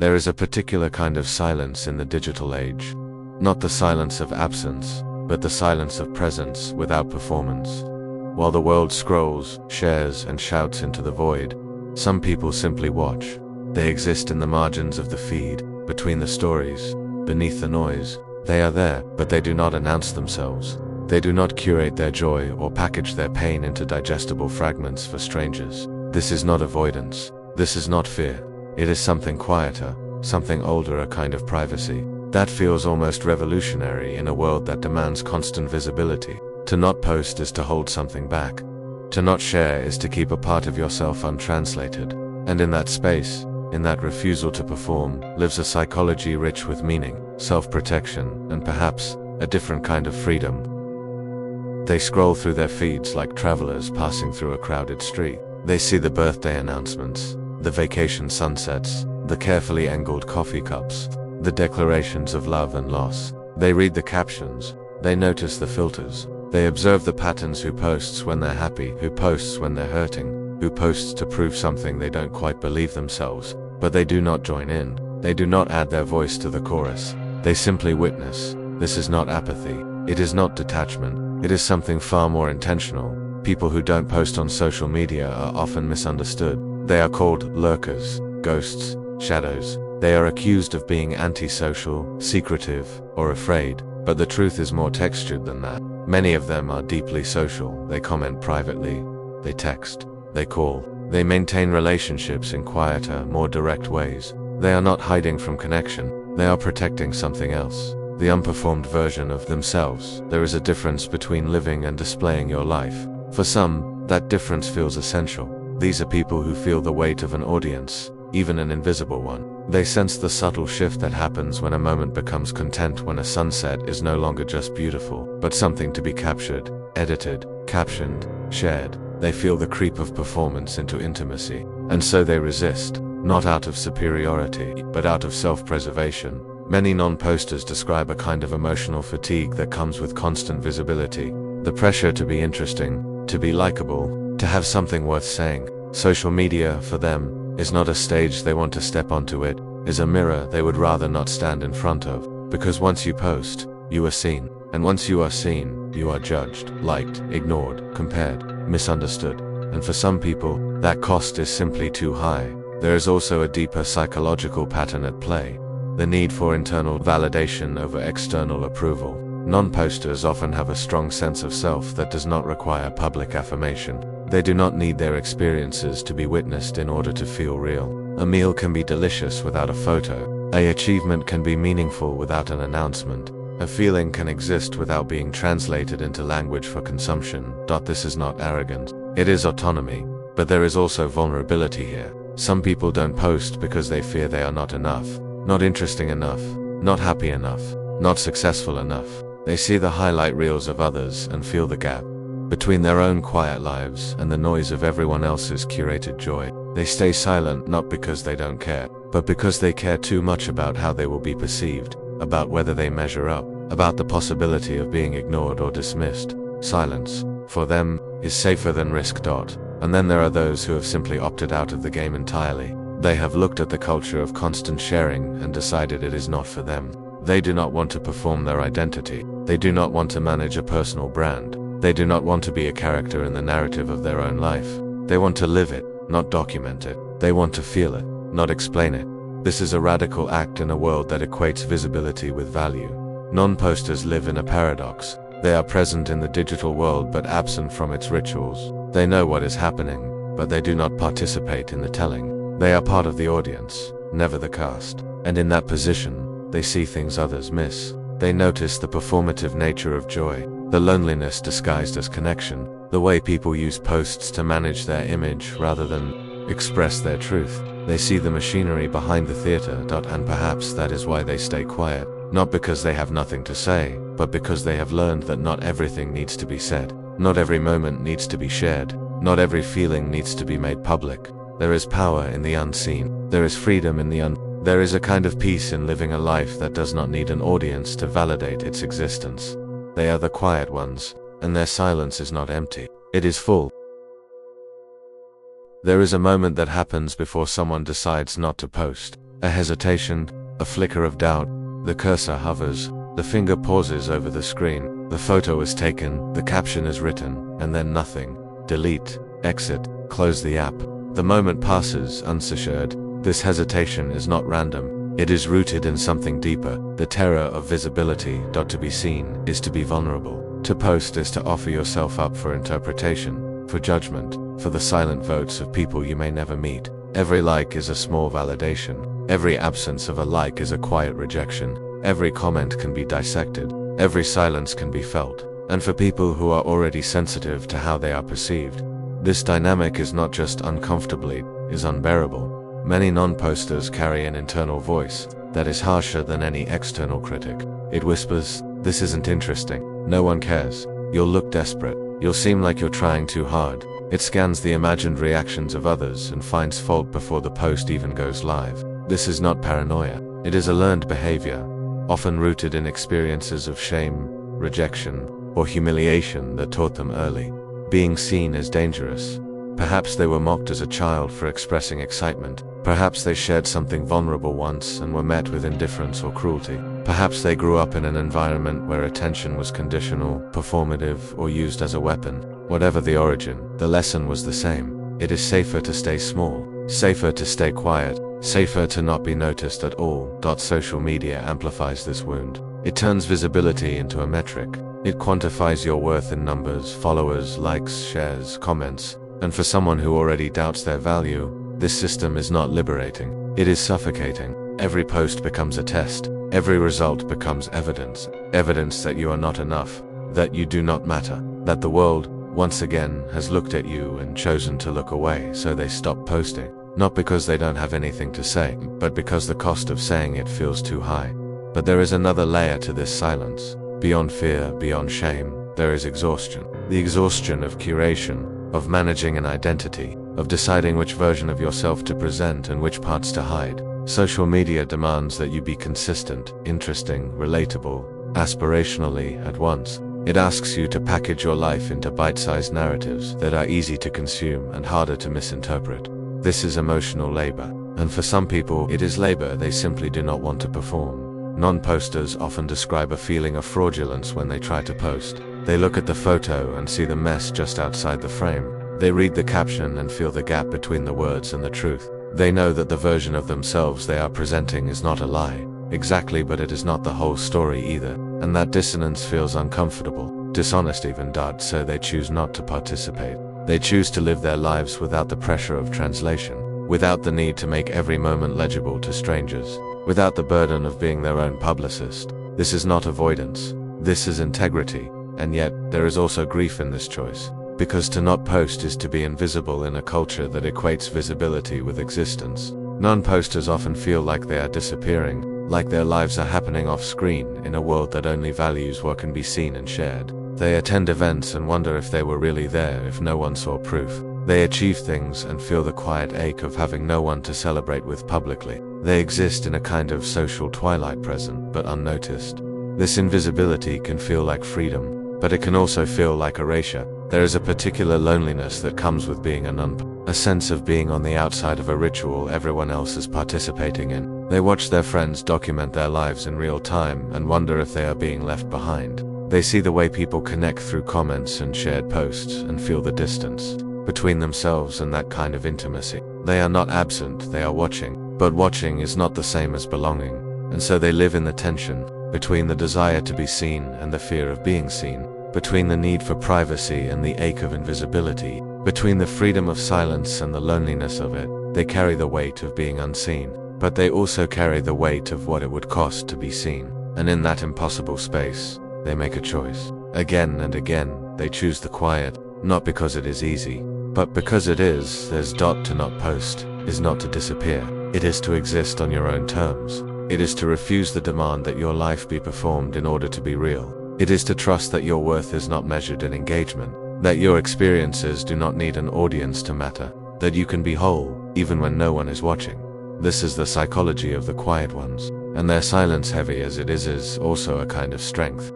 There is a particular kind of silence in the digital age. Not the silence of absence, but the silence of presence without performance. While the world scrolls, shares, and shouts into the void, some people simply watch. They exist in the margins of the feed, between the stories, beneath the noise. They are there, but they do not announce themselves. They do not curate their joy or package their pain into digestible fragments for strangers. This is not avoidance. This is not fear. It is something quieter, something older, a kind of privacy. That feels almost revolutionary in a world that demands constant visibility. To not post is to hold something back. To not share is to keep a part of yourself untranslated. And in that space, in that refusal to perform, lives a psychology rich with meaning, self-protection, and perhaps a different kind of freedom. They scroll through their feeds like travelers passing through a crowded street. They see the birthday announcements, the vacation sunsets, the carefully angled coffee cups, the declarations of love and loss. They read the captions. They notice the filters. They observe the patterns: who posts when they're happy, who posts when they're hurting, who posts to prove something they don't quite believe themselves. But they do not join in. They do not add their voice to the chorus. They simply witness. This is not apathy. It is not detachment. It is something far more intentional. People who don't post on social media are often misunderstood. They are called lurkers, ghosts, shadows. They are accused of being antisocial, secretive, or afraid. But the truth is more textured than that. Many of them are deeply social. They comment privately. They text. They call. They maintain relationships in quieter, more direct ways. They are not hiding from connection. They are protecting something else. The unperformed version of themselves. There is a difference between living and displaying your life. For some, that difference feels essential. These are people who feel the weight of an audience, even an invisible one. They sense the subtle shift that happens when a moment becomes content, when a sunset is no longer just beautiful, but something to be captured, edited, captioned, shared. They feel the creep of performance into intimacy, and so they resist, not out of superiority, but out of self-preservation. Many non-posters describe a kind of emotional fatigue that comes with constant visibility. The pressure to be interesting, to be likable, to have something worth saying. Social media, for them, is not a stage they want to step onto. It is a mirror they would rather not stand in front of. Because once you post, you are seen. And once you are seen, you are judged, liked, ignored, compared, misunderstood. And for some people, that cost is simply too high. There is also a deeper psychological pattern at play. The need for internal validation over external approval. Non-posters often have a strong sense of self that does not require public affirmation. They do not need their experiences to be witnessed in order to feel real. A meal can be delicious without a photo. An achievement can be meaningful without an announcement. A feeling can exist without being translated into language for consumption. This is not arrogance. It is autonomy. But there is also vulnerability here. Some people don't post because they fear they are not enough, not interesting enough, not happy enough, not successful enough. They see the highlight reels of others and feel the gap between their own quiet lives and the noise of everyone else's curated joy. They stay silent not because they don't care, but because they care too much about how they will be perceived, about whether they measure up, about the possibility of being ignored or dismissed. Silence, for them, is safer than risk. And then there are those who have simply opted out of the game entirely. They have looked at the culture of constant sharing and decided it is not for them. They do not want to perform their identity. They do not want to manage a personal brand. They do not want to be a character in the narrative of their own life. They want to live it, not document it. They want to feel it, not explain it. This is a radical act in a world that equates visibility with value. Non-posters live in a paradox. They are present in the digital world but absent from its rituals. They know what is happening, but they do not participate in the telling. They are part of the audience, never the cast. And in that position, they see things others miss. They notice the performative nature of joy, the loneliness disguised as connection, the way people use posts to manage their image rather than express their truth. They see the machinery behind the theater. And perhaps that is why they stay quiet. Not because they have nothing to say, but because they have learned that not everything needs to be said. Not every moment needs to be shared. Not every feeling needs to be made public. There is power in the unseen. There is freedom in the There is a kind of peace in living a life that does not need an audience to validate its existence. They are the quiet ones, and their silence is not empty. It is full. There is a moment that happens before someone decides not to post. A hesitation, a flicker of doubt, the cursor hovers, the finger pauses over the screen, the photo is taken, the caption is written, and then nothing. Delete, exit, close the app. The moment passes unshared. This hesitation is not random. It is rooted in something deeper. The terror of visibility. To be seen is to be vulnerable. To post is to offer yourself up for interpretation, for judgment, for the silent votes of people you may never meet. Every like is a small validation. Every absence of a like is a quiet rejection. Every comment can be dissected. Every silence can be felt. And for people who are already sensitive to how they are perceived, this dynamic is not just uncomfortably, is unbearable. Many non-posters carry an internal voice that is harsher than any external critic. It whispers, "This isn't interesting. No one cares. You'll look desperate. You'll seem like you're trying too hard." It scans the imagined reactions of others and finds fault before the post even goes live. This is not paranoia. It is a learned behavior, often rooted in experiences of shame, rejection, or humiliation that taught them early. Being seen is dangerous. Perhaps they were mocked as a child for expressing excitement. Perhaps they shared something vulnerable once and were met with indifference or cruelty. Perhaps they grew up in an environment where attention was conditional, performative, or used as a weapon. Whatever the origin, the lesson was the same. It is safer to stay small, safer to stay quiet, safer to not be noticed at all. Social media amplifies this wound. It turns visibility into a metric. It quantifies your worth in numbers, followers, likes, shares, comments. And for someone who already doubts their value, this system is not liberating. It is suffocating. Every post becomes a test. Every result becomes evidence. Evidence that you are not enough, that you do not matter, that the world, once again, has looked at you and chosen to look away, so they stop posting. Not because they don't have anything to say, but because the cost of saying it feels too high. But there is another layer to this silence. Beyond fear, beyond shame, there is exhaustion. The exhaustion of curation, of managing an identity, of deciding which version of yourself to present and which parts to hide. Social media demands that you be consistent, interesting, relatable, aspirationally at once. It asks you to package your life into bite-sized narratives that are easy to consume and harder to misinterpret. This is emotional labor, and for some people it is labor they simply do not want to perform. Non-posters often describe a feeling of fraudulence when they try to post. They look at the photo and see the mess just outside the frame. They read the caption and feel the gap between the words and the truth. They know that the version of themselves they are presenting is not a lie. Exactly, but it is not the whole story either. And that dissonance feels uncomfortable, dishonest even. So they choose not to participate. They choose to live their lives without the pressure of translation, without the need to make every moment legible to strangers, without the burden of being their own publicist. This is not avoidance. This is integrity. And yet, there is also grief in this choice. Because to not post is to be invisible in a culture that equates visibility with existence. Non-posters often feel like they are disappearing, like their lives are happening off-screen in a world that only values what can be seen and shared. They attend events and wonder if they were really there if no one saw proof. They achieve things and feel the quiet ache of having no one to celebrate with publicly. They exist in a kind of social twilight, present but unnoticed. This invisibility can feel like freedom, but it can also feel like erasure. There is a particular loneliness that comes with being a sense of being on the outside of a ritual everyone else is participating in. They watch their friends document their lives in real time and wonder if they are being left behind. They see the way people connect through comments and shared posts and feel the distance between themselves and that kind of intimacy. They are not absent, they are watching, but watching is not the same as belonging, and so they live in the tension between the desire to be seen and the fear of being seen, between the need for privacy and the ache of invisibility, between the freedom of silence and the loneliness of it. They carry the weight of being unseen, but they also carry the weight of what it would cost to be seen. And in that impossible space, they make a choice. Again and again, they choose the quiet, not because it is easy, but because it is. There's to not post, is not to disappear. It is to exist on your own terms. It is to refuse the demand that your life be performed in order to be real. It is to trust that your worth is not measured in engagement, that your experiences do not need an audience to matter, that you can be whole, even when no one is watching. This is the psychology of the quiet ones, and their silence, heavy as it is also a kind of strength.